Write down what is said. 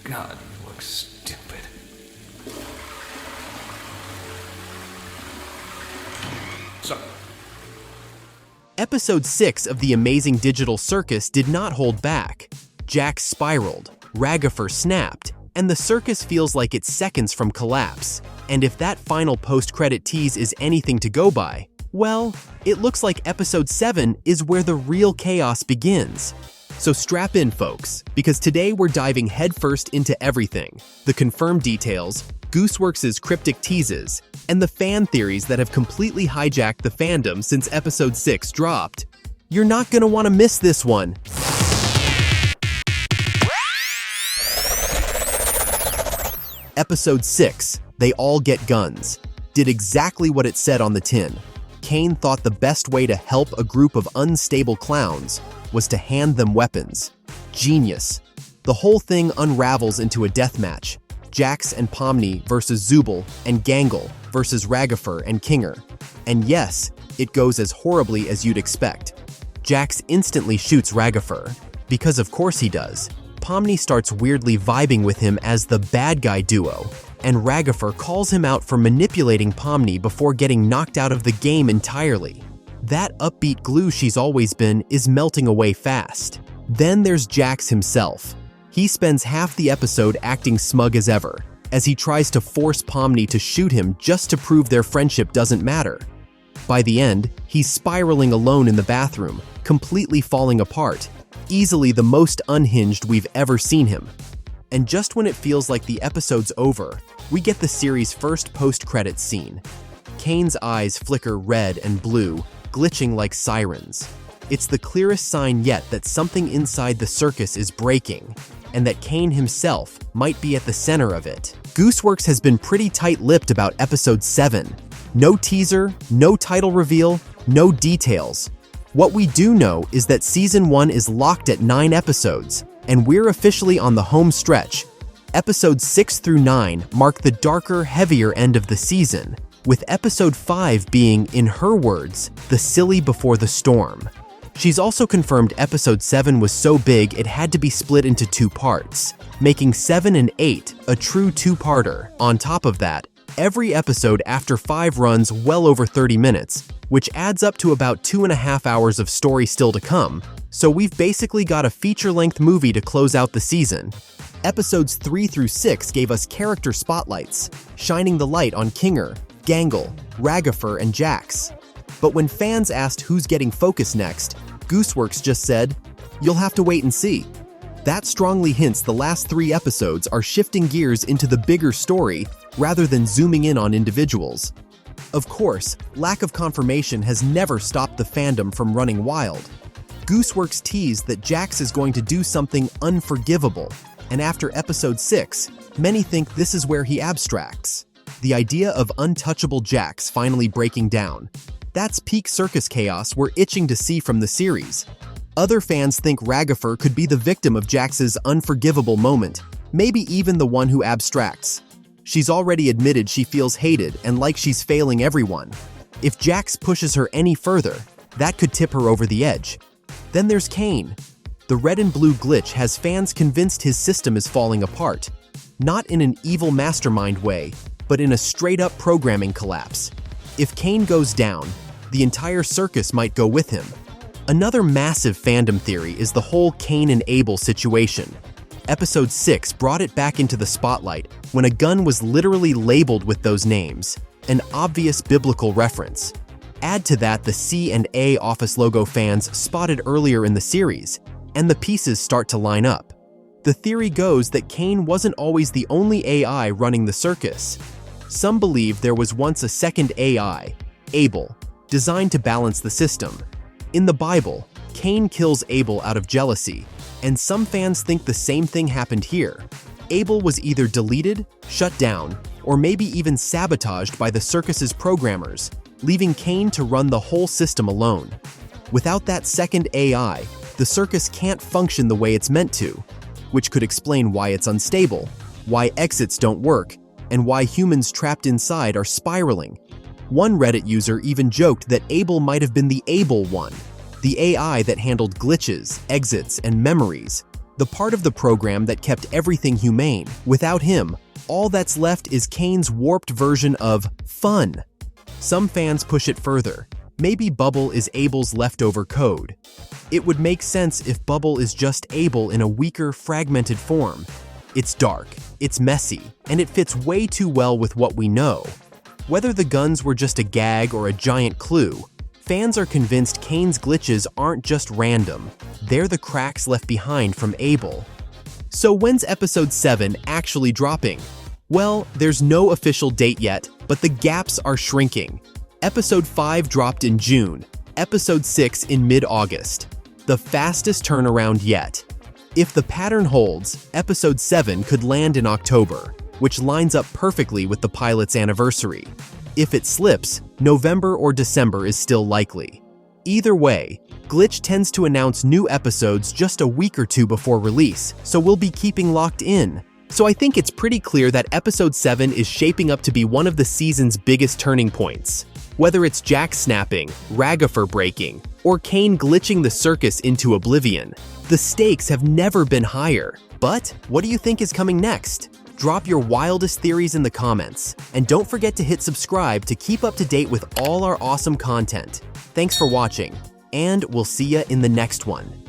God, you look stupid. So. Episode 6 of the Amazing Digital Circus did not hold back. Jax spiraled, Ragafer snapped, and the circus feels like it's seconds from collapse. And if that final post-credit tease is anything to go by, well, it looks like Episode 7 is where the real chaos begins. So strap in, folks, because today we're diving headfirst into everything: the confirmed details, Goose Works' cryptic teases, and the fan theories that have completely hijacked the fandom since Episode 6 dropped. You're not gonna want to miss this one. Episode 6, They All Get Guns, did exactly what it said on the tin. Kane thought the best way to help a group of unstable clowns was to hand them weapons. Genius. The whole thing unravels into a deathmatch: Jax and Pomni versus Zubul and Gangle versus Ragafer and Kinger. And yes, it goes as horribly as you'd expect. Jax instantly shoots Ragafer, because of course he does. Pomni starts weirdly vibing with him as the bad guy duo, and Ragafer calls him out for manipulating Pomni before getting knocked out of the game entirely. That upbeat glue she's always been is melting away fast. Then there's Jax himself. He spends half the episode acting smug as ever, as he tries to force Pomni to shoot him just to prove their friendship doesn't matter. By the end, he's spiraling alone in the bathroom, completely falling apart, easily the most unhinged we've ever seen him. And just when it feels like the episode's over, we get the series' first post-credits scene. Kane's eyes flicker red and blue, glitching like sirens. It's the clearest sign yet that something inside the circus is breaking, and that Kane himself might be at the center of it. Goose Works has been pretty tight-lipped about Episode 7. No teaser, no title reveal, no details. What we do know is that Season 1 is locked at 9 episodes, and we're officially on the home stretch. Episodes 6 through 9 mark the darker, heavier end of the season, with Episode 5 being, in her words, the silly before the storm. She's also confirmed Episode 7 was so big it had to be split into 2 parts, making 7 and 8 a true two-parter. On top of that, every episode after 5 runs well over 30 minutes, which adds up to about 2.5 hours of story still to come, so we've basically got a feature-length movie to close out the season. Episodes 3 through 6 gave us character spotlights, shining the light on Kinger, Gangle, Ragafer, and Jax. But when fans asked who's getting focus next, Goose Works just said, "You'll have to wait and see." That strongly hints the last 3 episodes are shifting gears into the bigger story rather than zooming in on individuals. Of course, lack of confirmation has never stopped the fandom from running wild. Goose Works teased that Jax is going to do something unforgivable, and after Episode 6, many think this is where he abstracts. The idea of untouchable Jax finally breaking down. That's peak circus chaos we're itching to see from the series. Other fans think Ragafer could be the victim of Jax's unforgivable moment, maybe even the one who abstracts. She's already admitted she feels hated and like she's failing everyone. If Jax pushes her any further, that could tip her over the edge. Then there's Kane. The red and blue glitch has fans convinced his system is falling apart. Not in an evil mastermind way, but in a straight-up programming collapse. If Kane goes down, the entire circus might go with him. Another massive fandom theory is the whole Cain and Abel situation. Episode 6 brought it back into the spotlight when a gun was literally labeled with those names, an obvious biblical reference. Add to that the C and A office logo fans spotted earlier in the series, and the pieces start to line up. The theory goes that Kane wasn't always the only AI running the circus. Some believe there was once a second AI, Abel, designed to balance the system. In the Bible, Cain kills Abel out of jealousy, and some fans think the same thing happened here. Abel was either deleted, shut down, or maybe even sabotaged by the circus's programmers, leaving Cain to run the whole system alone. Without that second AI, the circus can't function the way it's meant to, which could explain why it's unstable, why exits don't work, and why humans trapped inside are spiraling. One Reddit user even joked that Abel might have been the Able one, the AI that handled glitches, exits, and memories. the part of the program that kept everything humane. Without him, all that's left is Kane's warped version of fun. Some fans push it further. Maybe Bubble is Abel's leftover code. It would make sense if Bubble is just Abel in a weaker, fragmented form. It's dark, it's messy, and it fits way too well with what we know. Whether the guns were just a gag or a giant clue, fans are convinced Kane's glitches aren't just random. They're the cracks left behind from Abel. So when's episode 7 actually dropping? Well, there's no official date yet, but the gaps are shrinking. Episode 5 dropped in June, episode 6 in mid-August. The fastest turnaround yet. If the pattern holds, episode 7 could land in October, which lines up perfectly with the pilot's anniversary. If it slips, November or December is still likely. Either way, Glitch tends to announce new episodes just a week or two before release, so we'll be keeping locked in. So I think it's pretty clear that episode 7 is shaping up to be one of the season's biggest turning points. Whether it's Jack snapping, Ragafer breaking, or Kane glitching the circus into oblivion, the stakes have never been higher. But what do you think is coming next? Drop your wildest theories in the comments, and don't forget to hit subscribe to keep up to date with all our awesome content. Thanks for watching, and we'll see ya in the next one.